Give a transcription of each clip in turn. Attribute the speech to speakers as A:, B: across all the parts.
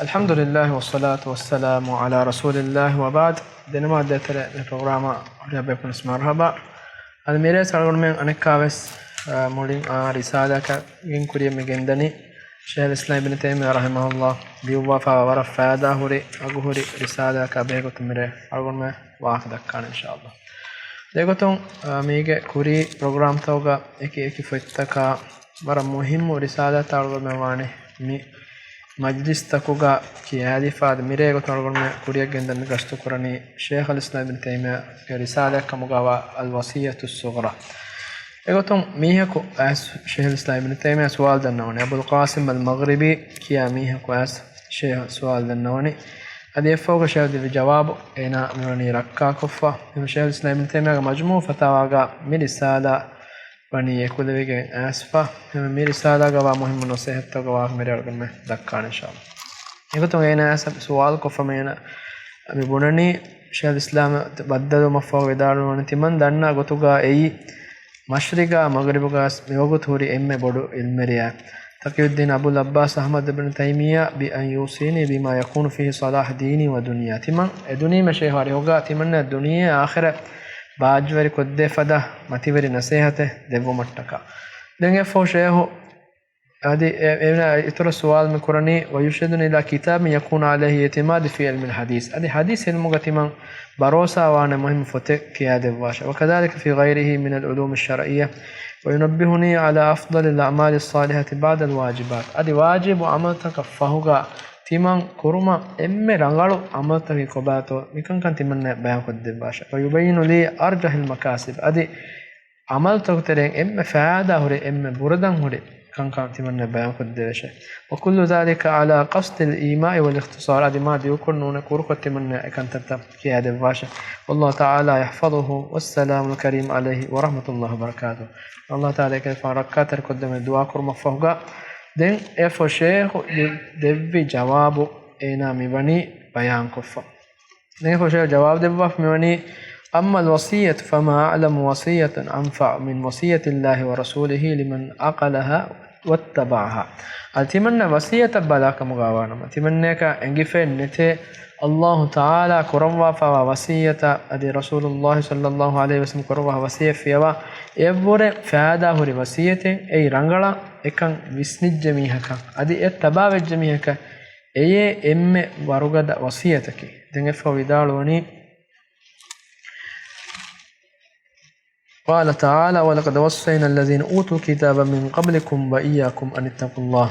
A: الحمد لله والصلاة والسلام على رسول الله وبعد دنما دتر البرنامج ربكم اسم مرحبا الميرة سالون من أنكابس مولين رسالة ين كوريا مجندني شيخ الإسلام ابن تيمية رحمه الله بيوفا ورفادا هوري أجهوري رسالة كابيكو تمرة أقول ما واحد كان إن شاء الله دعوتهم ميجا كوري برنامج توغا إكي فتكا مرة مهم ورسالة تارو مواني مي مجلس تكوغا كي هذه فاد ميريغو تنقول كوريا جندن غشتو كوراني شيخ الإسلام ابن تيمية رسالة كمغاوا الوصية الصغرى ايغوتون ميهكو اس شيخ الإسلام ابن تيمية سؤال دنوني أبو القاسم المغربي كيا ميهكو اس شيخ سؤال دنوني هذه فوق شيخ دي جواب اينا ميوني ركا كفا شيخ الإسلام ابن تيمية مجموع فتاواغا من رسالة وني يكون ذلك أسفة ميري سادا غوا مهم نصيحة غوا ميري أرغم دكان إن شاء الله يقول تونغينا أسف سؤال كفمينا أبي بناني شيخ الإسلام بدلوا مفهوم دارو ونتمن دارنا غتوغا أي مشرقا مغربا ميوغو ثوري إم بدو المريا تقي الدين أبو العباس أحمد بن تيمية بأن يوصيني بما يكون فيه صلاح ديني ودنيا تمن الدنيا مشي هاري هوغا تمن الدنيا آخرة باجوري كودة فدا ماتيوري نصيحته دبو متكا دنگه فوشه هذه يتر السؤال من قراني ويرشدني إلى كتاب يكون عليه اعتماد في علم الحديث هذه حديث المغتمن بروسا وانا مهم فتك كياده واشا وكذلك في غيره من العلوم الشرعية وينبهني على أفضل الأعمال الصالحة بعد الواجبات هذه واجب وعملتك فهوغا تيمان كورما إمّي رانغالو عملتك كوباتو ميكان كان تيمان بيان كده باشا ويبين لي أرجح المكاسب أدي عملتك ترين إمّي فعادة هوري إمّي بردان هوري كان تيمان بيان كده باشا وكل ذلك على قصد الإيماء والاختصار أدي ما دي يكون نون كوركو تيمان كان تبتا كيادة باشا والله تعالى يحفظه والسلام الكريم عليه ورحمة الله وبركاته الله تعالى كيف ركاتر قدام الدعاء كورما فوقا دين افو شيخ دبي جواب اينا مبني بيان كفا دين افو شيخ جواب دبي مبني اما الوصية فما اعلم وصية انفع من وصية الله ورسوله لمن اقلها واتبعها اتمنى وصية بلاك مغاوانا اتمنى انجفين نتي الله تعالى كروا فوا وصية ادي رسول الله صلى الله عليه وسلم كروا وصية فيوا එව්වර ෆෑදා හොරි වසියතෙන් ඒ රංගලා එකන් විස්නිජ්ජ මීහක අදි ඒ තබා වෙජ්ජ මීහක ඒ එම්මෙ වරුගද වසියතකි දැන් එෆ විදාලෝනි قال تعالى ولقد وصينا الذين اوتوا الكتاب من قبلكم واياكم ان اتقوا الله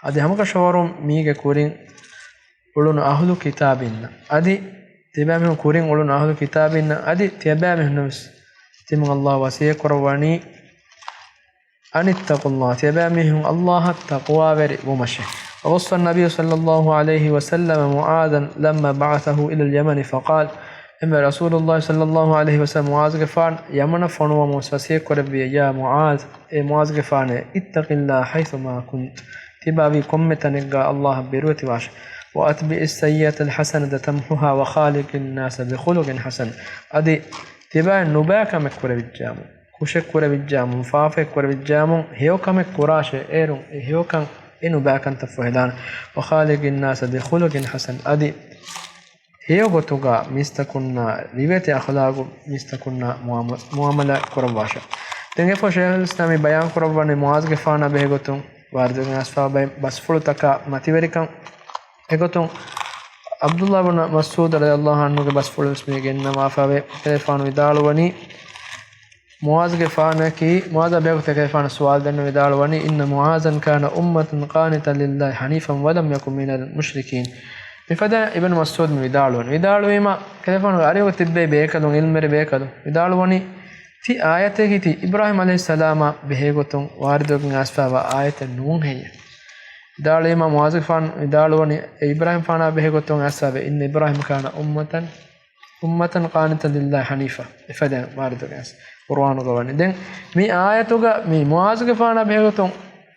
A: ادي همك شورم ميگه كورين ulun ahlu kitabinna adi tibamehun kurin ulun ahlu kitabinna adi tibamehun nus تم الله وسيك رواني أن اتقوا الله تبامهم الله التقوى ومشي ووصى النبي صلى الله عليه وسلم معاذا لما بعثه إلى اليمن فقال إما رسول الله صلى الله عليه وسلم معاذ غفان يمن فنو ومسيك ربي يا معاذ معاذ غفان اتق الله حيث ما كنت تبابي كمتنقى الله بروتي واش وأتبع السيئة الحسنة تمحها وخالق الناس بخلق حسن أدي تبا نباك مكورة بالجامو كوشك كورة بالجامو فافك كورة بالجامو هيو كمك كوراشة ايرون هيو كان إنو باكن تفهدان وخالق الناس بخلق حسن أدي هيو غتوغا مستكنا ريبت أخلاق مستكنا معاملة كورباشا تنگه فو شيخ الإسلام بيان كورباني معاذ غفانا بهغتون واردن أسفا بس فلتكا ماتيوريكا هغتون عبد الله بن مسعود رضي الله عنه بس فول اسمه انما فاوي تلفون ودالوني معاذ غفانا كي معاذ بيغ تلفون سؤال دن ودالوني ان معاذا كان امه قانتا لله حنيفا ولم يكن من المشركين بفدا ابن مسعود ودالوني ما تلفون اريو تبي بيكلون علم بيكلون ودالوني تي ايته كي ابراهيم عليه السلام بهغتون واردون اسفا ايته نون هي دال ما معاذ فان دالوني ابراهيم فانا بهغتون اسبه ان ابراهيم كان امه قانتا لله حنيفا فدا واردون اس قرآن غواني دين مي آياتوغا مي معاذ فانا بهغتون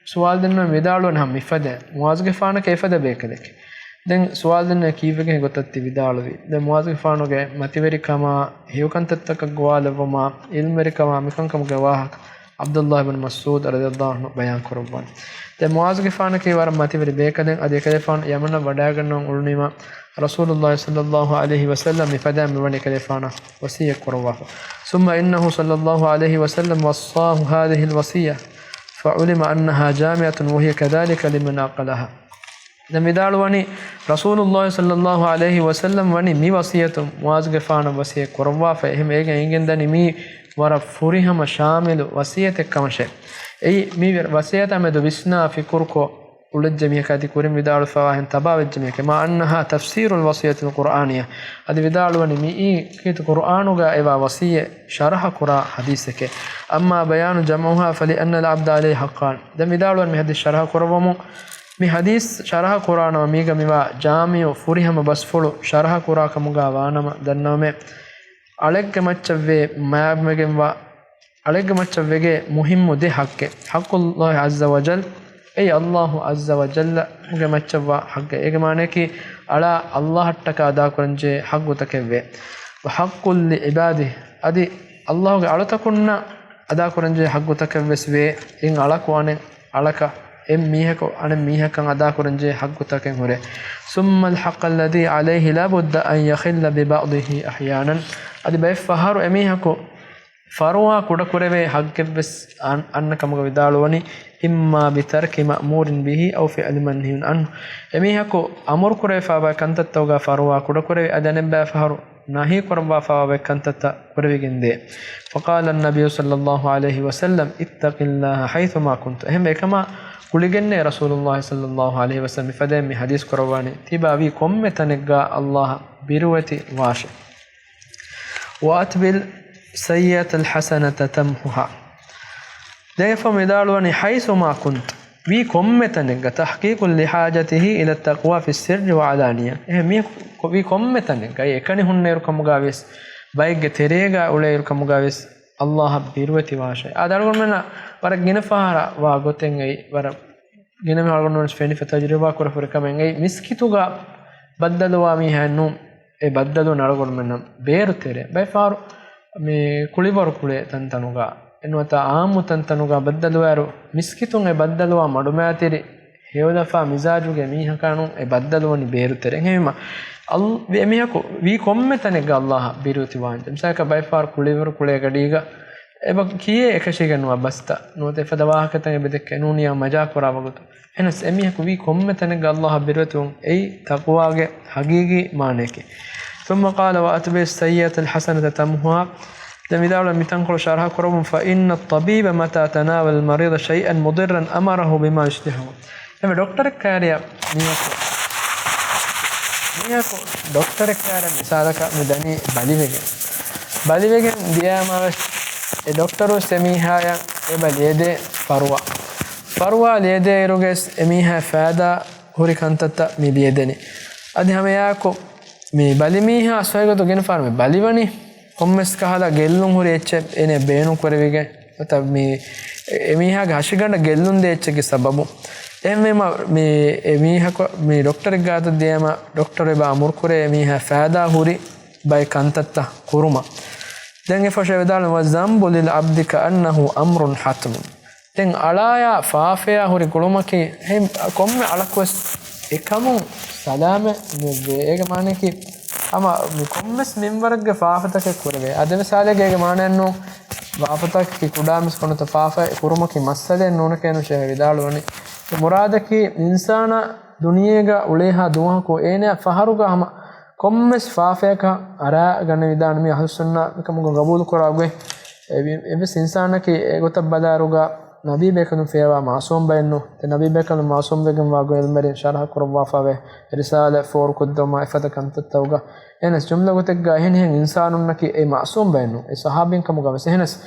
A: سوال دن ميدالون هم فدا معاذ فانا كيفدا بيكلك دين سوال دن كيفك غتت بيدالوي دين معاذ فانوغه متيوري كما هيوكنتتك غوالوما علمري كما مكن كم غواهك Abdullah ibn Mas'ud radiyallahu anhu bayan kurban de Muaz gifana ki war mativeri bekaden ade kalefan yamana wada gannon ulnima Rasulullah sallallahu alaihi wasallam ifada mi wani kalefana wasiya kurwa ثم إنه صلى الله عليه وسلم وصاه هذه الوصية فعلم أنها جامعة وهي كذلك لمن أقلها دمدال وني رسول الله صلى الله عليه وسلم وني مي وصية معاذ غفان وصية كروا فهم ايغا انگن دني مي ور فريهم شامل وصية كمشه اي مي وصية مدو بسنا في كركو ولجميع كادي كورم بدال فواهن تبا الجميع كما أنها تفسير الوصية القرآنية هذا بدال وني مي كيت قرآنغا ايوا وصية شرح قرآن حديثك أما بيان جمعها فلأن العبد عليه حقان دمدال وني هذه الشرح قرآن mi hadis sharaha qur'ana miga miwa jamiu furihama basfulu sharaha qur'a kamuga wanama danname alegge macchave maabmegenwa alegge machavege muhimmu de hakke haqqullah azza wa jal ay allah azza wa jalla muge machavwa hakke ege mane ki ala allah hattaka ada kuranje haggu takeve wa haqqul li ibadi adi allah ge alatakunna ada kuranje haggu takeveswe in alakwane alaka ميهكو أنا ميهكان أدا كرنجي حق تكن هره ثم الحق الذي عليه لابد أن يخل ببعضه أحيانا أدي بيفهر أميهكو فروا كودا كوربي حق بس أنك مغودالوني إما بترك مأمور به أو فعل منهي عنه أميهكو أمر كوري فابا كنت توغا فروا كودا كوربي أدنب بيفهر نهي كربا فابا كنت كوربي جندي فقال النبي صلى الله عليه وسلم اتق الله حيثما كنت هم كما kuligenne rasulullah sallallahu alaihi wasallam fadem mi hadis korwani tibawi komme tanegga allah birwati washe wa atbil sayyat alhasanata tamhuha defa medalwani haythu ma kunt wi komme tanegga tahqiqul lihajatihi ila taqwa fi sirri wa alaniya mi wi komme tanegga ekani hunneer kamugaves bayge terega uleer kamugaves Allah birwati washe adargon mena war gina fahara wa goten ei war gina me algon non speni fatajriba kor for kamen ei miskituga baddalwa mi hannu e baddalu nalgon mena beru tere bay faru me kulibor kule tantanuga enwata aamu tantanuga baddalu waru miskitun e baddalwa madumatiri hewdafa mizajuge mi hakanu e baddalu ni beru tere hema al emihako wi komme tanega allah biruti wanje misaka by far kulivur kule gadiga eba kiye ekashigenwa basta note fadawa hakatan bedek nuniya maja korawagutu enas emihako wi komme tanega allah birutum ei taqwage hagigi maneke ثم قال واتبع السيئه الحسنه تمحها لمداول متنقل شرها كرم فان الطبيب متى تناول المريض شيئا مضرا امره بما يشتهي اما دكتور كاريا niyako doctor ekara misalaka medani balivegen diyama e doctoru semihaya e baliyede farwa liyede eruges emiha fada huri kantata mi liyedeni adi hameyako mi balimiha aswaygoto gen farme balivani kommes kahala gellun huri ecche ene beenu korevige ata mi emiha gashiganda gellun de ecche ge sababu emmema me emihako me doctor gata dema doctor ba amur kure emiha fada huri bay kantatta kuruma den e fashe vedal wa zambu lil abdi ka annahu amrun hatm den alaya faafeya huri kulumaki hem komme alakwas ekamu salame me ege mane ki ama kommes minwarge faafatake kurve ademe salege ege mane anno faafatak ki kudamis kono faafa kurumaki masale nona kenu she vedal woni muradaki insana duniyega uleha duha ko ene faharuga hama kommes faafeka ara ganne vidan mi ahsunna kamugo qabul koragwe eves insana ki egota badaruga nabi bekanu fewa maasum bayno te nabi bekanu maasum begam wago elmere sharh korwa fawe risala for kuddama ifata kantawga enes jumla gotegga hen insanunna ki e maasum bayno e sahabin kamuga vesenes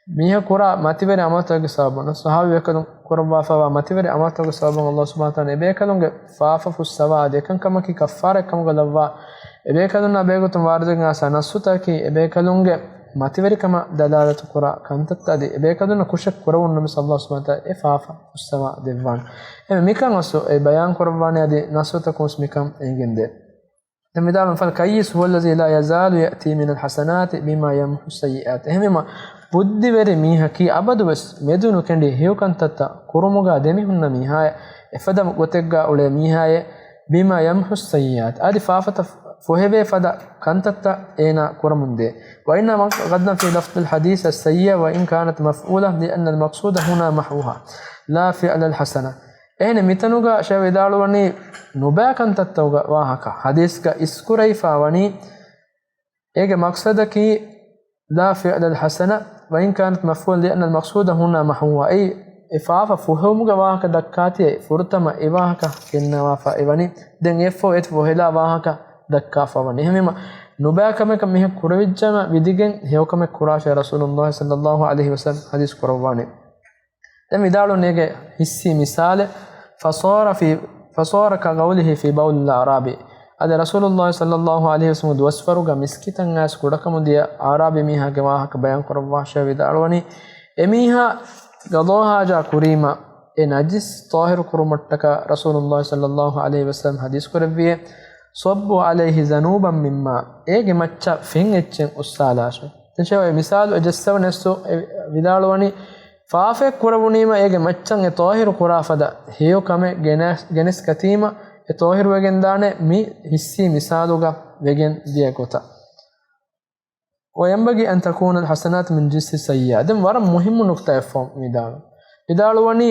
A: miha kura mativere amatoge sabana sahabi bekanu korwa fawa mativere amatoge sabana Allah subhanahu wa ta'ala ebekalunge faafa fusawa dekan kamaki kaffara kamuga lavwa ebekalunna begotum wardenga sanasuta ki ebekalunge mativere kama dalalatu kura kantatta de ebekalunna kushak kurawun nabi sallallahu alaihi wasallam e faafa fusawa devwan mikan aso e bayan korwane ade nasuta kus mikan engende مثال فالكيس هو الذي لا يزال يأتي من الحسنات بما يمحو السيئات هم බුද්ධි වෙරි මීහකි අබදුවස් මෙදුණු කෙන්ඩි හියුකන්තත්ත කුරුමුගා දෙමිහුන්න මීහාය එෆදම ගොතෙක්ගා උලේ මීහාය බිම යම්හුස් සයියාත් আদি ෆාෆත فهبه فدا كانت اين كرمنده وانما قدنا في لفظ الحديث السيئه وان كانت مفعوله لان المقصود هنا محوها لا فعل الحسنه اين متنوغا شويدالوني نوبا كانت واهك حديثك اسكريفا وني ايغه مقصدك لا فعل الحسنه وان كانت مفعول لان المقصود هنا محوها اي افاف فهموغا واهك دكاتي فرتما ايواهك كنوافا ايوني دن افو ات وهلا واهك දක්කාෆවන්නේ එහෙමම නොබෑකමක මෙහ කුරවිච්චම විදිගෙන් හේවකම කුරාෂය රසූලුල්ලාහි සල්ලල්ලාහු අලයිහි වසල්ලම් හදීස් කරවන්නේ දැන් විදාලුනේගේ හිස්සි මිසාල فصار كقوله في بول الأعرابي අද රසූලුල්ලාහි සල්ලල්ලාහු අලයිහි වසල්ලම් දුවස්වරුග මිස්කිතන් ඇස් කුඩකම දිය ආරාබි මීහාගේ වාහක බයන් කරවවාෂය විදාලුවනි එමීහා ගදෝහාජා කුරීමා ඒ නජිස් තාහිර කුරුමට්ටක රසූලුල්ලාහි සල්ලල්ලාහු අලයිහි වසල්ලම් හදීස් කරවියේ صبوا عليه ذنوبا مما ايگه مچا فين اچن اسالاش تشوي مثال اجسو نسو විදාලවනි ෆාෆෙක් කුරවුනීම ඒගේ මච්චන් ඒ තෝහිරු කුරාෆද හේයෝ කමෙ ගෙනස් කතීම ඒ තෝහිරු වෙගෙන් දානේ මි හිස්සි මිසාලුගා වෙගෙන් දිය කොට وينبغي أن تكون الحسنات من جنس السيئات دم ورا مهم نقطة فهم විදාලවනි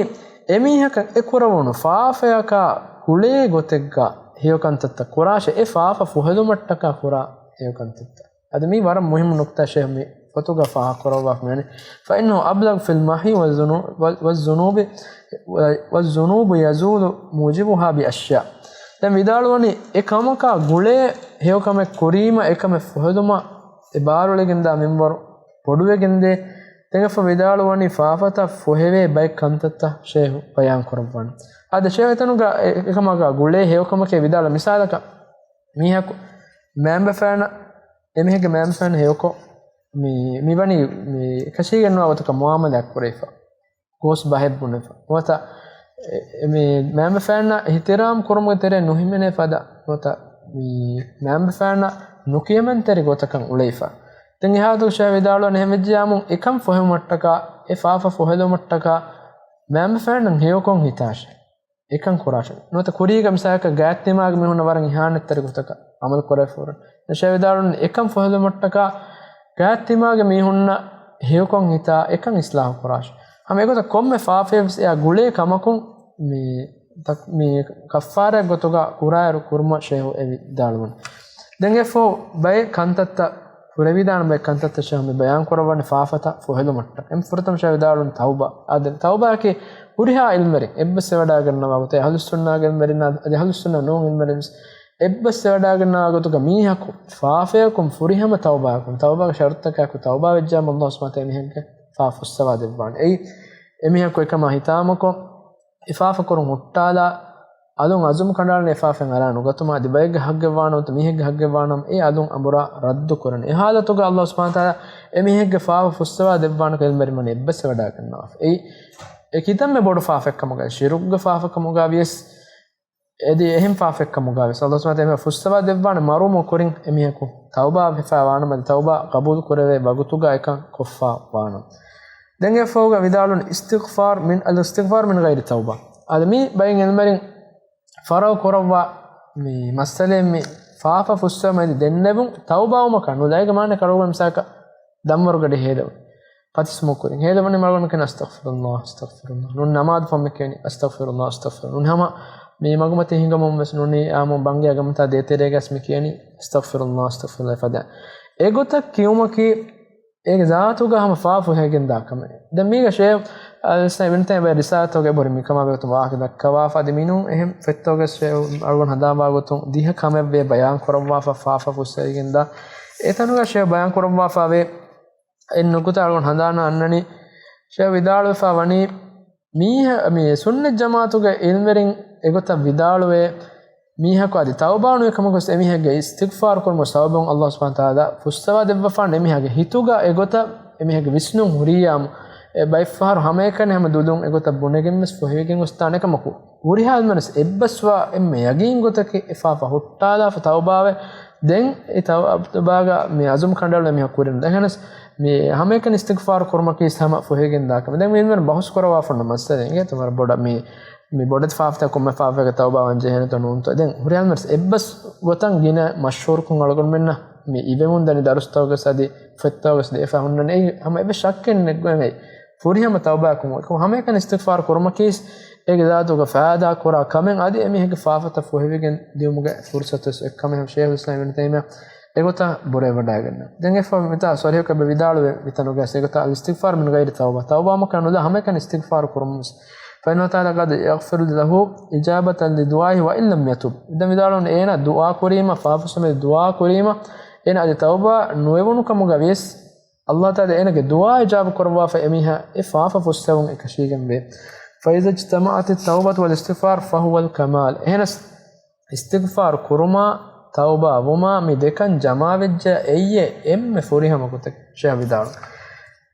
A: එමිහක ඒ කුරවුණු ෆාෆයකා කුලේ ගොතෙක්ගා هيوكانتت كوراش افاف فهدو متكا كورا هيوكانتت هذا مي ورا مهم نقطه شيء مي فتوغا فا كوروا يعني فانه ابلغ في المحي والذنوب يزول موجبها باشياء දැන් විදාලවනි එකමක ගුලේ හේවකම කුරීම එකම ෆහදුම ඉබාරුලගෙන් දා මෙම්බර පොඩුවෙගෙන් දේ තෙගෆ විදාලවනි ෆාෆත ෆොහෙවේ බයි කන්තත ෂේහ් බයන් කරවන්න අද ෂේහතනුගා එකමක ගුලේ හේවකමකේ විදාල මිසාලක මීහක මෑම්බෆෑන එමෙහෙගේ මෑම්ෆෑන හේවකෝ මිවනි කෂීගෙන්වා වතක මුආමලයක් කරේෆා ගෝස් බහෙබ්බුනේෆා වත මේ මෑම්බෆෑන හිතරාම් කරමුගේ තෙරේ නොහිමනේ ෆදා වත මෑම්බෆෑන නොකියමන් තෙරේ ගොතකන් උලේෆා දැන් එහාතු ෂේ විදාලෝ නෙහෙමජ්ජාමු එකම් ෆොහෙම මට්ටක එෆාෆා ෆොහෙදෝ මට්ටක මෑම්බෆෑන හේවකොන් හිතාෂ එකන් කුරාෂ නොත කුරීග මිසාක ගෑත්තිමාග මෙහුන වරන් ඉහානෙත්තර ගොතක අමල් කරේ ෆෝර ෂේ විදාලෝ එකම් ෆොහෙදෝ මට්ටක ගෑත්තිමාග මෙහුන්න හේවකොන් හිතා එකන් ඉස්ලාම් කුරාෂ हम एगो कोम्मे फाफेव्स या गुले कमकुं मी कफ्फारा गोतुगा कुरायरु कुर्मा शेहो एवि दालवन देंगे फो बय कंतत्त कुरेविदान बय कंतत्त शेहो मी बयान करवने फाफता फोहेलो मट्ट एम फुरतम शेहो दालवन तौबा आदे तौबा के पुरिहा इल्मरि एब्बस वडा गन्නවා වතේ අහලුස් සුන්නාගෙන් මරිනා අහලුස් සුන්නා නෝන් ඉල්මරිස් එබ්බස් වඩා ගන්නවා ගොතුක මීහකු ෆාෆයකුම් ෆුරිහම තෞබාකුම් තෞබා ෂර්තකකු තෞබා වෙජ්ජාම අල්ලාහ් සුබ්හානහු වතාලා මෙහෙන්ක فاف السواد البان اي اميها كوي كما هيتامكو افاف كرون هوتالا ادون ازم كندال افافن علانو غتما دبيغ حقوانو تميهگ حقوانم اي ادون امبرا رد كرن اي حالتوغ الله سبحانه وتعالى اميهگ فاف السواد البان كلمر من بس ودا كنوا اي كيتم بودو فافك كمغا شيروغ فافك كمغا بيس ادي اهم فافك كمغا بيس الله سبحانه وتعالى فالسواد البان مارومو كورين اميهكو توبه فاوانو من توبه قبول كرවේ بغتوغا එකන් කොෆා වානෝ දැන් එෆෝගා විදාලුන් ඉස්තිග්ෆාර් මින් අල් ඉස්තිග්ෆාර් මින් ගෛරි තෞබා අදමි බයින් එල්මරින් ෆරෝ කරවා මේ මස්සලෙ මේ ෆාෆා ෆුස්සමයි දෙන්නෙබුන් තෞබාවම කනු ලයිග මාන කරවම් සාක දම්වරුගඩ හේදව පතිස්මොකුරින් හේදවනේ මරගන කන අස්තග්ෆිරුල්ලාහ් නුන් නමාද් ෆම්මකේනි අස්තග්ෆිරුල්ලාහ් නුන් හම මේ මගමත හිඟමම් වස්නුනි ආමෝ බංගේ අගමත දේතරේ ගස්මි කියනි අස්තග්ෆිරුල්ලාහ් ෆදා ඒගොත කියුමකි ඒක ذاتුගා හම ෆාෆු හැගෙන් දාකම දැන් මේක ෂේ සෙවෙන්තේ බය රිසාතෝගේ බොරි මිකම වේතු වාහක දක්වා ෆදිමිනු එහෙම් ෆෙත්තෝගේ ෂේ අරුන් හදාවා ගොතුන් දිහ කම වේ බයන් කරවා ෆාෆා ෆුසයිගෙන් දා එතනුගා ෂේ බයන් කරවා ෆාවේ එන්නකුත අරුන් හදාන අන්නනි ෂේ විදාල ෆවනි මේ සුන්න ජමාතුගේ ඉල්මරින් එගොත විදාලුවේ මීහකෝ අදි තවබාණු එකමකොස් එමිහගේ ඉස්තිග්ෆාර් කරමු සවබන් අල්ලාහ් සුබ්හානහු තාලා ෆුස්සවා දෙවෆාන් එමිහගේ හිතුගා එගොත එමිහගේ විස්නු හුරියාම් බයිෆාර් හැම එකනේ හැම දුදුන් එගොත බොනගෙන් මස් ෆොහෙගෙන් උස්තාන එකමකු හුරිහාල් මනස් එබ්බස්වා එම්මේ යගින් ගොතකේ එෆාෆා හොට්ටාලා තවබාවේ දැන් ඒ තවබාගා මේ අසුම් කණ්ඩායම මෙහ කුරින් දැහනස් මේ හැම එකන ඉස්තිග්ෆාර් කුර්මකී සම ෆොහෙගෙන් දාකම දැන් මේ බහුස් කරවා ෆොන්න මස්සදෙන් ඒ තුමාර බොඩ මේ බොඩත් ෆාෆ්තා කොම්ම ෆාෆක තවබා වංජේ හන තනුන් තෝ දැන් හුරියල් මර්ස් එබ්බස් වතන් ගින මෂූර් කුන් අලගොන් මෙන්න මේ ඉවෙමුන් දනි දරුස්තවක සදි ෆත්තවස් දෙෆා හුන්නන ඒ හැම එබ ශක්කෙන් නෙග්ගමයි ෆුරියම තවබා කුම හැම එකන ඉස්තිග්ෆාර් කුර්මකී ඒක දාතුක ෆාදා කරා කමෙන් අදි එමිහෙගේ ෆාෆත ෆොහෙගෙන් දියුමුගේ ෆුර්සතස් එක්කම ෂේඛ් ඉස්ලාම් ඉබ්නු තයිමියා ඒකත බොරේ වඩා ගන්න දැන් එෆ මෙතා සොරියක බෙවිදාල විතනුගේ ඒකත අල් ඉස්තිග්ෆාර් මින් ගයිර තවබා මකනු හැම එකන ඉස්තිග්ෆාර් කුර්මස් فإنه تعالى قد يغفر له إجابة لدعائه وإن لم يتب إذا مدارون إينا دعاء كريمة فافسم الدعاء كريمة إينا أدي توبة نويبونو كمغاويس الله تعالى إينا دعاء إجابة كروا فإميها إفافة فستون إكشيغن به فإذا اجتمعت التوبة والاستغفار فهو الكمال هنا استغفار كرما توبة وما مدكن جماوجة أي إم فوريها مكتك شيء بدار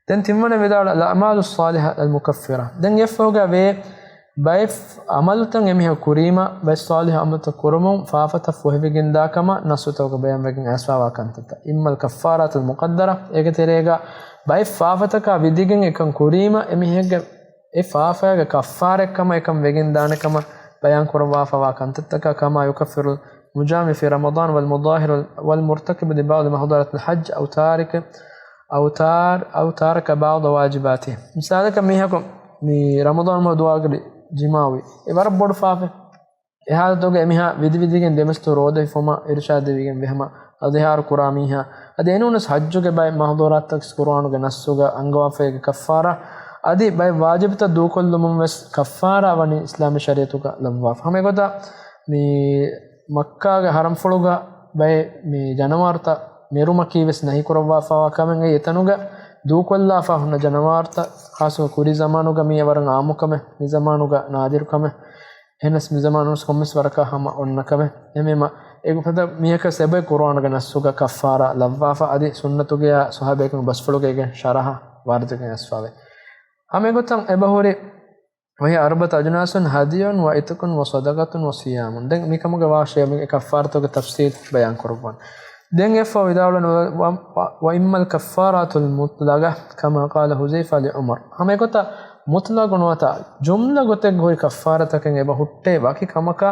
A: دن تمنا بدار الأعمال الصالحة المكفرة دن يفوقا به بايف عملتن يميها كريمة باي صالحة عملت كرمون فافة فوه بجن داكما نسوتوك بيان بجن أسفاوا كانتتا إما الكفارات المقدرة إيجتريغا بايف فافتك بديجن إكن كريمة يميها إفافة كفارة كما يكم بجن دانكما بيان كروا فوا كانتتا كما يكفر المجامع في رمضان والمظاهر والمرتكب لبعض محظورات الحج أو تارك بعض واجباته مثال كميهكم مي رمضان ما دواغري جماوي إبارة بود فافه إهذا توجه ميها vidhigen demstu rode foma irshad devigen behma adhar kuramiha adenunus hajjuge bay mahdurat tak qur'anuge nassuga angawafege kaffara adi bay wajibta dukollumum wes kaffara wani islami shariatuga lamwaf hame goda mi makka ge haram fuluga bay mi janawarta meruma kiwes nahi kurwa fawa kamen e etanuga dukolla fa hunna janawarta khasu kuri zamanuga mi waran amukame mi zamanuga nadir kame enas mi zamanus kommes waraka hama onnakame emema ego pada miyaka sebe qur'an ga nasuga kaffara lavwafa adi sunnatuge sahabekun basfuluge sharaha wardege asfave ame gotam ebahore وهي أربعة أجناس هدي وإتق وصدقة وصيام دين ميكمغا واشيا مي كفارته تفصيل بيان قربان دين يفا وداولن وإما الكفارات المطلقة كما قال حذيفة لعمر هم يقول مطلق نوتا جملة قتك هو كفارة كن يبا حتى باقي كمكا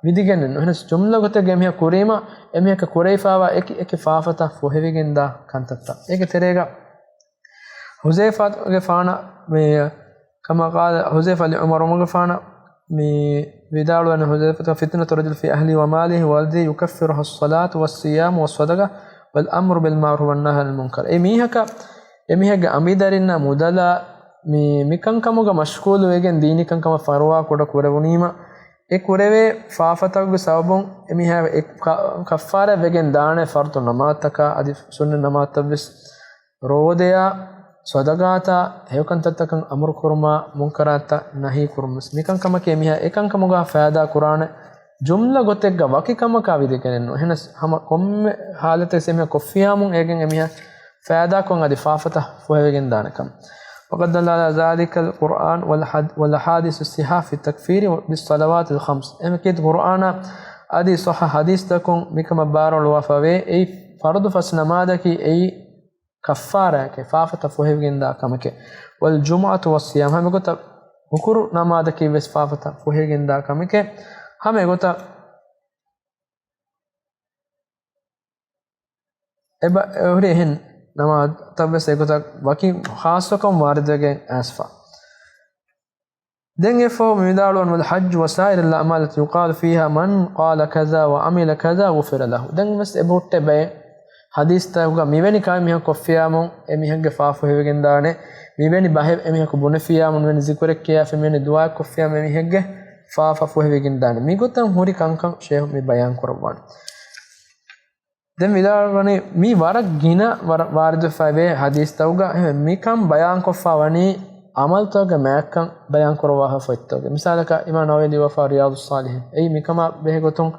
A: විදිගෙන එහෙනම් ජුම්ලා ගොත ගෙමිය කුරීම එමියක කුරේෆාවා එක ෆාෆත ෆොහෙවිගෙන් දා කන්තත්ත ඒක තෙරේග හුසෛෆා ගේ ෆානා මේ كما قال حذيفة لعمر ومغفانا بدال أن حذيفة فتنة رجل في أهله وماله والذي يكفرها الصلاة والصيام والصدقة والأمر بالمعروف والنهي عن المنكر ميهك أميدارنا مدلا ميكان كموغا مشغول ويجن ديني كان كما فروا كودا كورونيما كوريوي فافتاغ سببون ميها كفاره ويجن دانه فرض نماتك ادي سنن نماتبس روديا صدقاتا هيكن تتكن امر كرما منكراتا نهي كرمس ميكان كما كيميها اكن كمغا فايدا قران جمله گوتෙක්ග වකි කමක විදිකෙනු එහෙනස් හම කොම් حالته سيمه كوفيامون ايگن اميها فايدا كون ادي فافتا فوهගෙන් දානකම් وقد دل على ذلك القرآن والحادث الصحاح في التكفير بالصلوات الخمس امكيد قرآن ادي صح حديث تكون مكما بارو الوفاوي اي فرض فسنمادك اي كفاره كفافه فوهගෙන් දාකමක والجمعة والصيام هم قلت بكر نمادك بس فافه فوهගෙන් දාකමක هم قلت ابا هريهن نماز تبس ايكوتا باقي خاصكم واردگين اسفا دين يفو ميدالون والحج وسائر الاعمال التي يقال فيها من قال كذا وعمل كذا غفر له دين بس ابوت بي حديث تاغا ميوني كاي ميها كوفيامون اميهگه فافو هيگن دانه ميوني باهي اميها كبونفيامون من ذكر كيا فمن دعاء كوفيام اميهگه فافو هيگن دانه ميگوتن هوري كانكم شيخ مي بيان قربان දැන් විදාරණේ මේ වරක් ගින වාරිද ෆයිවේ හදීස් තවුගා මේකම් බයන් කොෆවනි අමල් තවග මෑක්කම් බයන් කරවා හෆොත්තෝග මිසාලක ඉමාම් නවවි වෆා රියාදුස් සාලිහින් එයි මේකම බෙහෙගොතුන්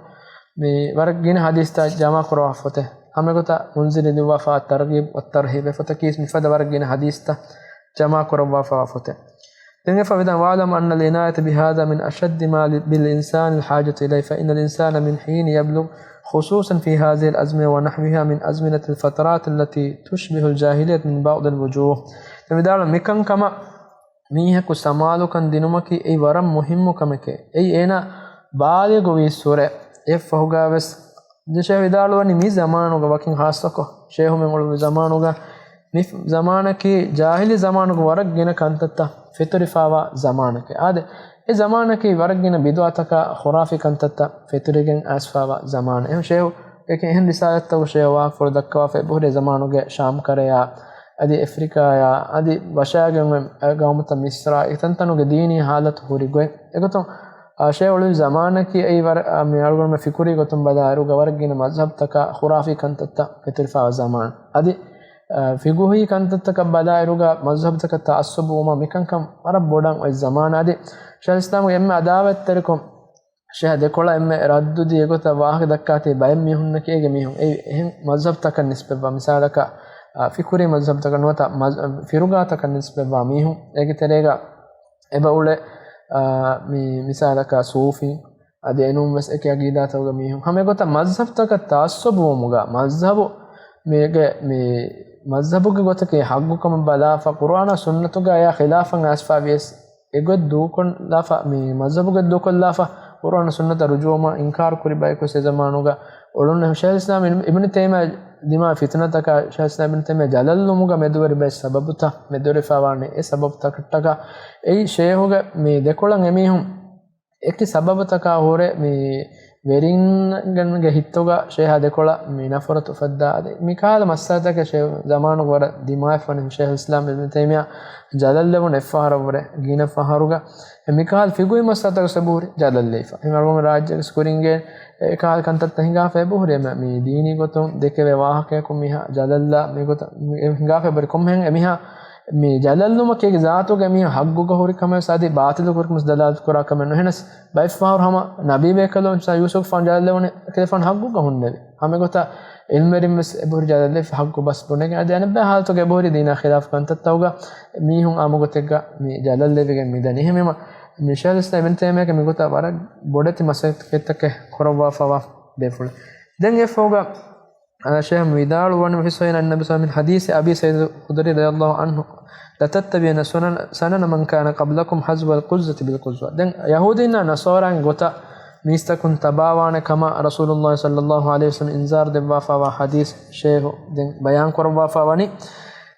A: මේ වරක් ගින හදීස් තා ජමා කරවා හෆොතේ හැමගොත මුන්සිලි වෆා තර්ගීබ් වතරහීබ ෆතකීස් මිෆද වරක් ගින හදීස් තා ජමා කරවා හෆොතේ දැන් فإذا وعلم أن العناية بهذا من أشد ما بالإنسان الحاجة إليه فإن الإنسان من حين يبلغ خصوصا في هذه الأزمنة ونحوها من أزمنة الفترات التي تشبه الجاهلية من بعض الوجوه. تمدال مكان كما ميهكو سمالو كان دينومكي أي ورم مهم كمكي أي أنا بالغ ويسورة إفهوغا بس جشة بدالواني مي زمانوغا وكين خاصكو شيخ من أولو زمانوغا مي زمانكي جاهلي زمانوغا ورق جينا كانتتا فطرفاوا زمانكي هذا ඒ زمانකේ වරගෙන බිදවතක خرافي كانتتا فتريگن اسفاوا زمان එහම ෂේව් එක එහෙන් රිසාලත්තව ෂේවා ෆොර දක්වා ෆෙබුරේ زمانوගේ ශාම් කරයා අදි ඇෆ්‍රිකායා අදි වශාගෙන් ගාමත මිස්රා ඉතන්තනුගේ දීනී حالت හුරි ගොයි එකතොන් ෂේවලු زمانකේ ඒ වර මේ අල්ගොම ෆිකුරි ගොතම් බදාරු ගවරගෙන මذهب තක خرافي كانتتا فترفاوا زمان අදි فيغوهي كانتتا بادايروغا مذهب تك تعصب وما مكانكم عرب بودان اي زمان ادي شيخ الاسلام يم عداوت تركم شيخ دكولا يم رد دي يغوتا واخ دكاتي بايم ميهن كيگه ميهن اي مذهب تك نسبه مثالك فيكوري مذهب تك نوتا فيروغا تك نسبه ميهن ايگه تريگا اباوله مي مثالك صوفي ادي انوم بس اكي عقيده توغ ميهن هم يغوتا مذهب تك تعصب ومغا مذهب ميگه مي مذهبك غوتكي حقكم بلا فقرآن سنتك يا خلافا اسفا بيس اگد دوكن لافا مي مذهبك دوكن لافا قرآن سنت رجوما انكار كوري بايكو سي زمانوغا اولون شيخ الاسلام ابن تيميه دما فتنتك شيخ الاسلام ابن تيميه جللومغا مدوري بي سببتا مدوري فاواني اي سببتا كට්ටක اي شيخوغا مي دكولن اميهم اكي سببتك هوري مي වෙරින්ගන්ගේ හිත්තෝගා ෂේහ දෙකොළ මේ නෆරතු ෆද්දා මිකාල මස්සාතක ෂේ زمانو වර දිමායි ෆන ෂේහ් ඉස්ලාම් ඉබ්න් තයිමියා ජලල්ලවන එෆහර වර ගින ෆහරුගා මිකාල ෆිගුයි මස්සාතක සබූරි ජලල්ලේෆා හිමරුම රාජ්‍ය ස්කුරින්ගේ ඒකාල කන්තත් හිඟා ෆෙබූරි මේ දීනි ගොතුන් දෙකේ වාහකයක මිහා ජලල්ලා මේ ගොත හිඟා ෆෙබර් කොම්හෙන් එමිහා මේ ජලල්නුම කේක ذاتෝගේ මිහ හග්ගුග හොරි කම සාදී බාතිල කුරකමස් දලාත් කරා කම නොහෙනස් බයිෆ් ෆහර හම නබී බේකලොන් සා යූසුෆ් ෆන් ජලල්ලවනේ කෙලෆන් හග්ගුග හොන්නේ හම ගොත ඉල්මරිම්ස් එබුරි ජලල්ලේ හග්ගු බස් බොනේ අද යන බෑ හාල්තෝගේ බොරි දීනා ඛිලාෆ් කන්තත් තවගා මීහුන් ආමගොතෙක්ග මේ ජලල්ලේ වෙගෙන් මිදනි හැමම මිෂල් ස්ටෙබන් තේමේක මේ ගොත වර බොඩති මසෙත් කෙත්තක කරවා ෆවා දෙෆුල් දැන් එෆෝගා شيخ ميدال وفي صحيح النبي صلى الله عليه وسلم من حديث أبي سعيد الخدري رضي الله عنه لتتبعن سنن من كان قبلكم حذو القزة بالقزة دين يهودنا نصارى غوتا ميستكن تباوان كما رسول الله صلى الله عليه وسلم انذار دبا فوا حديث شيخ دين بيان كروا فواني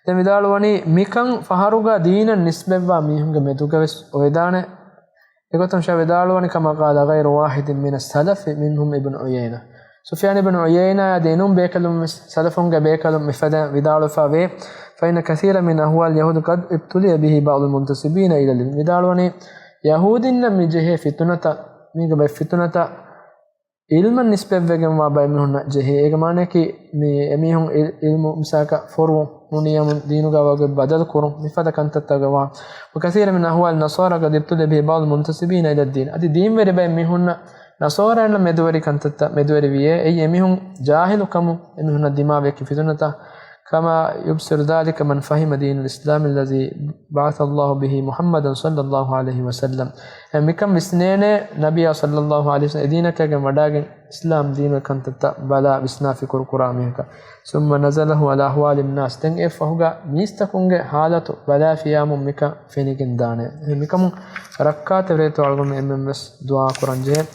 A: دين ميدال وني ميكن فهروغا دين النسبه ميهنگ مدوگس ويدانه يغوتن شاودال وني كما قال غير واحد من السلف منهم ابن عيينة سفيان بن عيينة دينهم بيكلم سلفهم بيكلم مفدا بدال فاوي فإن كثيرا من أهوال اليهود قد ابتلي به بعض المنتسبين إلى البدال وني يهود من جهة فتنة ميغ باي فتنة علم النسبة وجم ما باي منهن جهة إجماعنا كي ميهم علم مساك فرو منيا من دينه جوا بدل كرم مفدا كانت تجوا وكثير من أهوال النصارى قد ابتلي به بعض المنتسبين إلى الدين أدي دين وري باي منهن نصارى أن مدوري كانت مدوري بيه أي ميهم جاهل كم منهن الدماء بك فتنة كما يبصر ذلك من فهم دين الإسلام الذي بعث الله به محمدا صلى الله عليه وسلم مكم بسنين نبي صلى الله عليه وسلم دينك كمداغ إسلام دين كنت بلا بسنا في كرامك ثم نزله على أحوال الناس تن فهوغا ميستكونغ حالة بلا فيام مكا فينيكن دانه مكم ركعات ريتو علم امس دعاء قران جه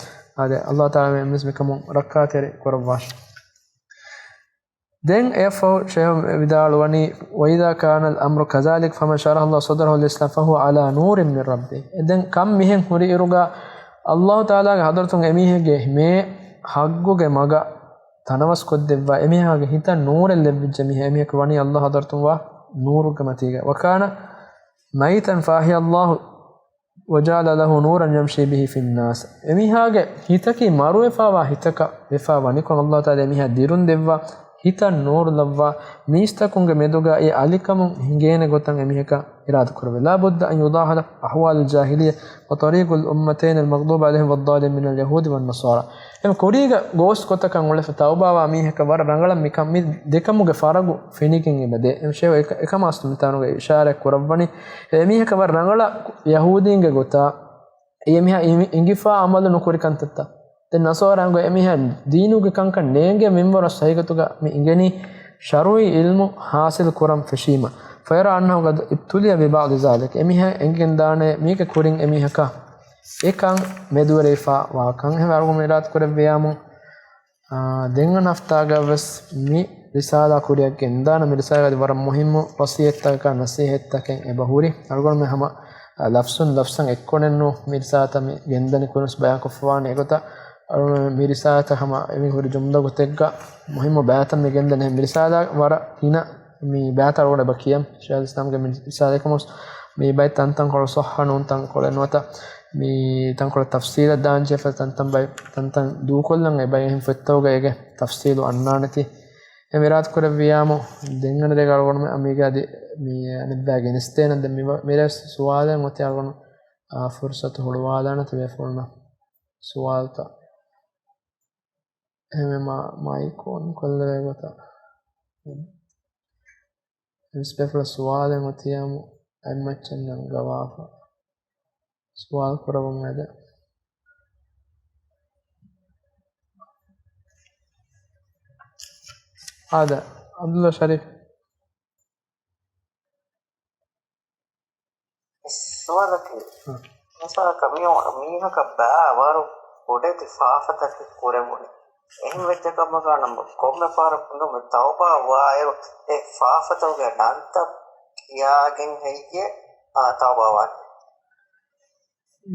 A: هذا الله تعالى امس مكم ركعات قرباش دين افو شيخ بدال وني واذا كان الامر كذلك فمن شرح الله صدره للاسلام فهو على نور من ربه دين كم مهن هري اروغا الله تعالى حضرتون اميهගේ මේ හග්ගුගේ මග තනවස් කොද්දෙව්වා එමිහාගේ හිත නූරෙන් ලැබිච්ච මිහ එමිහක වනි අල්ලාහ් හදරතුන් වා නූරුක මතීග وكان ميتا فاحيا الله وجعل له نورا يمشي به في الناس එමිහාගේ හිතකි මරු එපාවා හිතක එපාවා නිකන් අල්ලාහ් තාලා එමිහා දිරුන් දෙව්වා හිත නූර් ලව්වා මිස්තකුන්ගේ මෙදුගා ඒ අලිකම හිඟේන ගොතන් එමිහක ඉරාද කරව لا بد ان يضاهل احوال الجاهليه وطريق الامتين المغضوب عليهم والضالين من اليهود والنصارى එම කොඩීග ගෝස් කොතකන් වල තවබාවා මිහක වර රංගලම් මිකම් මි දෙකමුගේ ෆරගු ෆිනිකින් එබද එම ෂේව එකම අස්තුමිතානුගේ ඉෂාරයක් කරවණි එමිහක වර රංගල යහූදීන්ගේ ගොතා එමිහ ඉංගිෆා අමල නුකරි කන්තත්ත den nasorango emiha deenuge kanka neenge minwara sahigatuga mi ingeni sharui ilmu hasil kuram feshima fayra annahu gad ibtuliya bi ba'd zalik emiha engen dane mike kurin emiha ka ekan medurefa wa kan he wargo merat kurevyamu denga naftaga was mi risala kuriyak gendana mi risala gad waram muhimmu wasiyetta ka nasihetta ken e bahuri algon me hama lafsan ekkonenno mi risata mi gendani kunus bayan kofwane egota mi risata hama emi hori jumla gotegga muhimmu bayatan mi gendani mi risala wara hina mi bayata roda bakiyam shaykhul islam ge mi risala kamos mi baytan tan kol sahhanun tan kol nota mi tan kol tafsir dan jefa tan bay tan du kollan e bay him fettawga ege tafsilu annanati emirat kureviyamo dengana de galgon me amiga de mi anibage nestena de mi res sualen moti algon fursat hulwadana telefonna sualta ema maikon kolle gota inspefla sualen moti amo aimachan gawafa sual kurawum ede هذا عبد الله شريف
B: سؤالك مثلا كمية ميها كبا وارو بودة فافة كورموني එහෙම වෙච්ච කම ගන්න කොම්මේ පාර පුඳු තවපා වායව ඒ ෆාෆතෝගේ නන්ත කියාගෙන් හේකිය තවපාවක්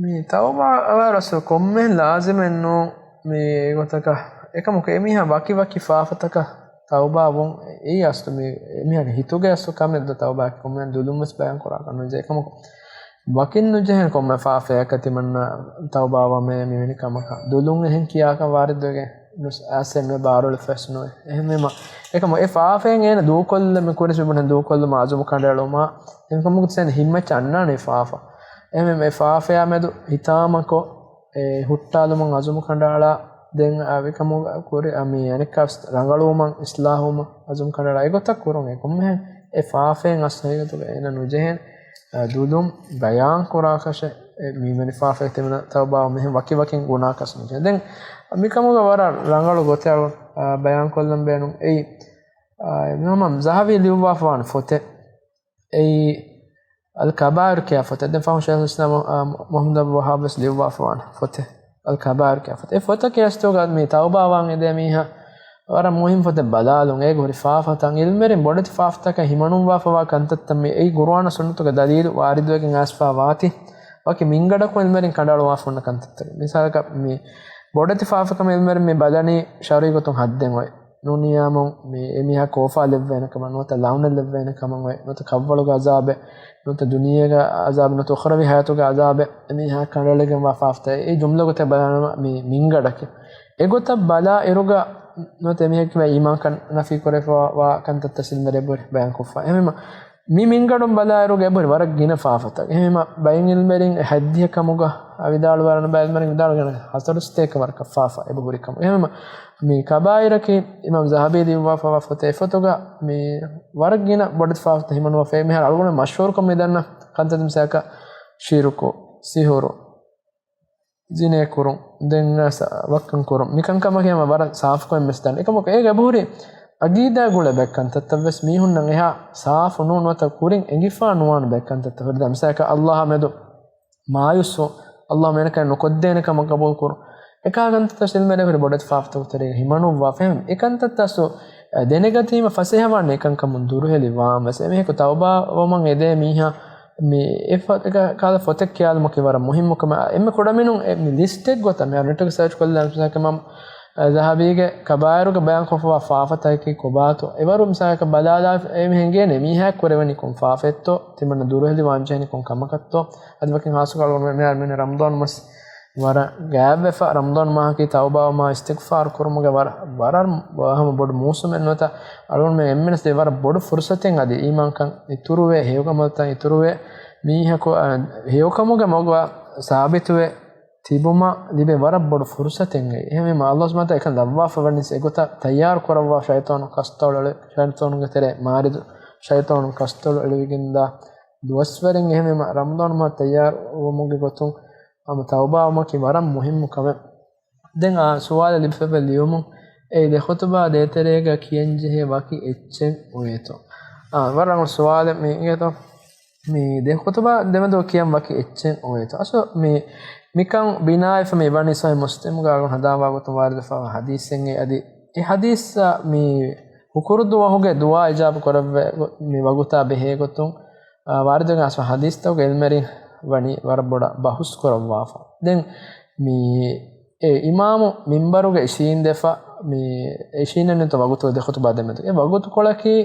A: මේ තවපා අවරස කොම්මේ ලාසිමෙන්නෝ මේ ගොතක එකමක එමිහා වකි ෆාෆතක tauba won ei astu me emihage hituge astu kamedda tauba kommen dulumus bayan kora kanu je kam wakinnu jehen komme faafe akati manna tauba wa me meni kamaka dulun ehen kiya ka waridge nus asen me barul fesno ehmema ekam e faafen ena du kolle me kore subun du kolle ma azum kandaloma enkom mugsen himma channa ne faafa ehme me faafe ya medu hitamako e huttalum azum kandala den avikamu kore ami anekas rangaluman islahuma azum kanara egotak kurun ekom me e faafen asnega to ena nujehen dudum bayan kora kashe mi meni faafe temna tawba me wakin guna kasne den amikamu wara rangalu gotel bayan kollam benum ei namam zahabi liwa fan fote ei al kabair kya fote den fa shaykh islam muhammad abu wahab liwa fan fote الكبار كافت فوتا كيستوغا مي توبا وان ادميها ورا مهم فوت بدالون اي غوري فافتا علمرين بودت فافتا كهيمنون وافوا كنتت مي اي قرآن سنتو دليل واردوكين اسفا واتي وكي منغدكو علمرين كندالو وافون كنتت مثالك مي بودت فافكم علمرين مي بدني شريكتون حدين وي نونيامون مي اميها كوفا لبين كمان نوتا لاون لبين كمان وي نوتا كبولو عذاب نوتا دنيا عذاب نوتا اخروی حياتو عذاب اميها كندالگم وافافتا اي جمله گوتا بدن مي منغدك اگوتا بلا اروگا نوتا اميها كما ایمان كان نفي كورفا وا كنتت تسل مربر بيان كوفا اميما mi mingadum bala eruge ebori warak gina faafata ehema bayin ilmerin haddiya kamuga avidalu warana bailmerin vidalu gana hasadu steka warka faafa ebori kam ehema mi kabairaki imam zahabi di wafa wafata fotoga mi warak gina bodit faafata himanu wafa me algone mashhur kam medanna kantadim saka shiruko sihoro zine kurun den wakkan kurun mikan kama kema warak saaf ko mesdan ekamo ege ebori agida gule bekkan tattaves mihun nan eha saaf nu nota kurin engifa nuwan bekkan tattaverda misaka allah medu mayuso allah menaka nokoddene kam qabul kur ekaganta tasil mene fer bodet faafta utere himanu wa fem ekanta taso denegatima fasehawan ekan kam duru heli wa mase me ko tauba wa man ede miha me efat eka kala fotek kyal mokiwara muhimmu kama emme kodaminun me list ek gota me netok search kollan misaka mam zahabige kabairuga bayan kofa faafata ki kobato evaru misaka balala emhengene miha korevani kon faafetto timanna duruheli wanjeni kon kamakatto adwakin hasukal me men ramadan mas wara gabe fa ramadan ma ki tauba ma istighfar kurumuga wara ham bod musum ennota alon me emmenes de wara bod fursaten adi iman kan ituruwe heyukamata ituruwe miha ko heyukamuga mogwa sabituwe tibuma libe wara bod fursaten ehme ma allah subhanahu wa ta'ala ekan dabwa fawanis egota tayyar korawa shaytan kastolale shaytan gatere maridu shaytan kastolale wiginda duwaswaren ehme ma ramadan ma tayyar wo muge gotun am tauba ma ki waram muhimmu kame den a suwala libfebe liyumun de khutba de terega kiyenje waki echen ueto warang suwala mi ingeto mi de khutba demado kiyam waki echen ueto aso mi mikan binai fa mi bani sai muslim ga hadawa goto warde fa hadisen adi e hadis mi hukurdu wahuge dua ijab korave mi waguta behe gotun warde ga aswa hadis to gelmeri wani warboda bahus korawwa fa den mi imamu minbaruge ishin defa mi ishinene to wagutu de khutba demetu e wagutu kolaki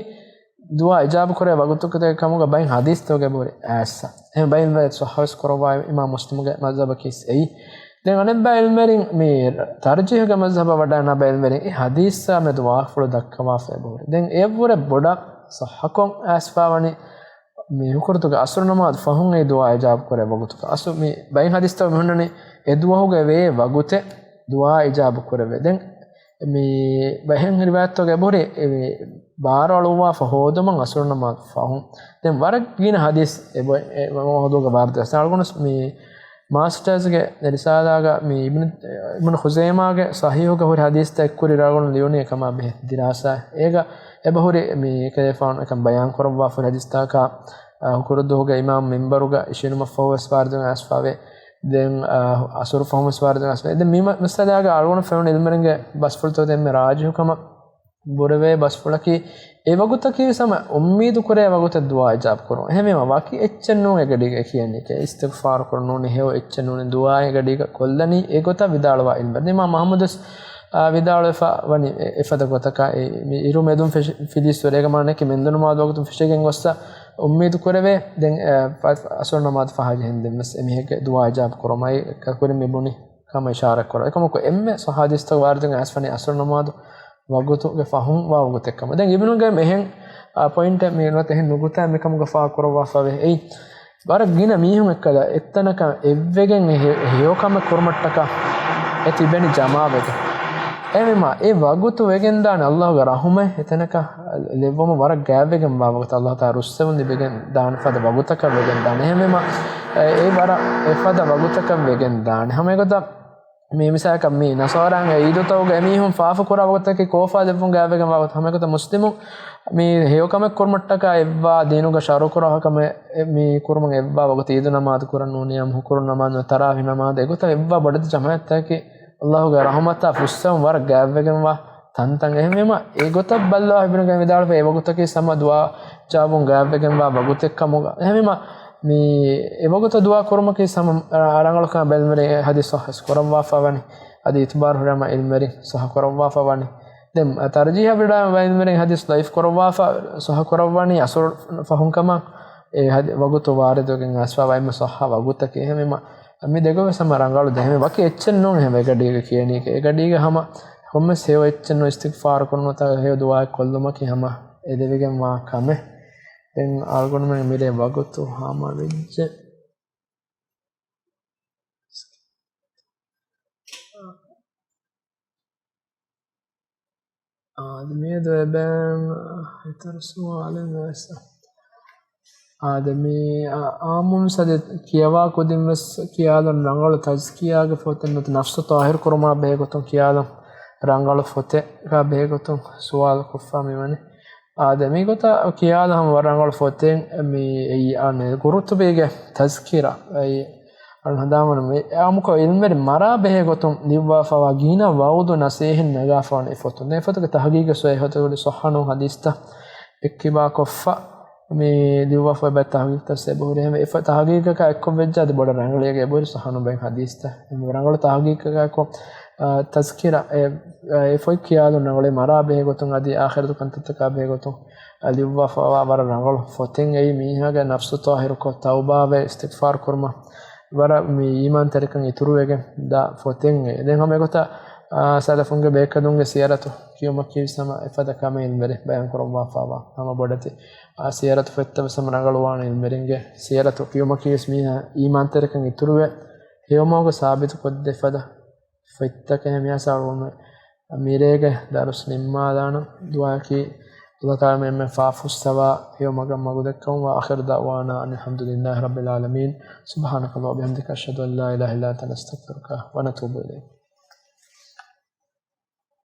A: dua ijab kore wagutu kete kamuga bain hadis to ge bore asa em bain vet so haus korawwa imam muslim ge mazhab kis ei den anen bail merin mi tarjih ge mazhab wada na bail merin e hadis sa me dua fulo dakkawa fe bore den e bore boda sahakon asfa wani mi hukurtu ge asr namaz fahun e dua ijab kore wagutu asu mi bain hadis to mehunne e dua hoge ve wagute dua ijab korave den mi bahen riwayat to ge bore baaraluwa fa hoduman asr namaz fahun den warak gina hadis e hoduga barda salgunus mi masters ge risala ga mi ibn khuzaimah ge sahih ge hor hadis ta ekkuri ragun lione kama be dirasa ega e bahore mi kelefan ekam bayan korwa fa hadis ta ka hukurdu ge imam minbaruga ishinuma fawas bardan asfave den asur famas bardan asfave den mi masala ga algon faun ilmerenge basfulto den me raju kama borave basfulaki e waguta ki sama ummeedu kore waguta dua ijab kono ehmema waki echennu egadiga kiyanne ke istighfar korno ne hew echennu ne dua egadiga kollani egota vidalwa ilmerne ma mahmudus vidalwa fa wani efada gotaka mi iru medum filis torega manne ki mendunu ma wagutu fishegen gossa ummeedu korave den asur namaz fahaje hende mes emihege dua ijab koromai ka kore mebuni kama ishara koro ekamo ko emme sahadis to warden asfani asur namaz wagutu ge fahum wa wagut ekkam den ibnu ge mehen point me not hen nuguta me kam ge fa korwa fa ve ei bar gina mihum ekkala ettanaka evvegen heyo kam kurmattaka eti beni jamavege emema e wagutu wegen dan allah ge rahume etanaka levum war gavegen wa wagut allah ta russevun dibegen dan fada wagutaka wegen dan emema e bara e fada wagutaka wegen dan hamegota me misaka me nasaran eidu tawge emihum faafa korawagotake kofa devun gavegen wagot hamegota muslimu me heyokame kormattaka evva denuga sharu korawakame me kurman evva wagot eidu namaz kurannu niyam hukurun namaz tarawih namaz egota evva bodati jamaatake allah ge rahmata fussam war gavegen wa tantan ehmema egota ballah ibn ge vidal fe evagotake sama dua jabun gavegen wa wagotekkamuga ehmema mi evagota dua kormake sam arangalka belmere hadis sahih koramwa fawani adi itbar hurama ilmeri sah koramwa fawani dem tarjih abida belmere hadis life koramwa fa sah korawani asur fahun kama e wagoto waredogen aswa waima sah wagota ke hemema mi dego sam arangalu dehme baki echen non heme gadiga kiyeni ke gadiga hama homme sev echen no istighfar korno ta he dua kolluma ki hama edevegen wa kame den algon me mire wagotu hama vejje admi do ben etar sualen asa admi amun sade kiyawa kodin mes kiyalon rangal tazkiya ge foten not nafsu tahir korma be goton kiyalon rangal fote ga be goton sual kufa me mane adami gota kiyala ham warangal foten mi ei ane gurutubege tazkira ei al hadaman me amuko ilmer mara behe gotum niwa fawa gina waudu nasehen naga fawn e foto ne foto ke tahqiqa so e hoto sahanu hadista ekkiba koffa me niwa fa ba tahqiq tase bore me e tahqiqa ka ekko vejja de boda rangalege bore sahanu ben hadista me rangal tahqiqa ka ko tazkira e foi kiyalo nangole mara behe gotum adi akhiratu kantata behe gotum aliwa fa war rangal foten ei miha ga nafsu tahir ko tauba ve istighfar kurma bara mi iman tarikan ituruwegen da foten den hame gota salafunge bekadunge siyaratu kiyoma kisama efada kame ilmere bayan korwa fawa hama bodati siyaratu fetta samrangalwana ilmerenge siyaratu kiyoma kis miha iman tarikan ituruwe heyomogo sabit kodde fada fetta kemiya sawume mirege darus nimmadana du'a ki Allah ta'ala me fa'fus sawa yawma magudakkum wa akhir da'wana alhamdulillahi rabbil alamin subhanakallahumma wa bihamdika ashhadu an la ilaha illa anta astaghfiruka wa atubu ilayk.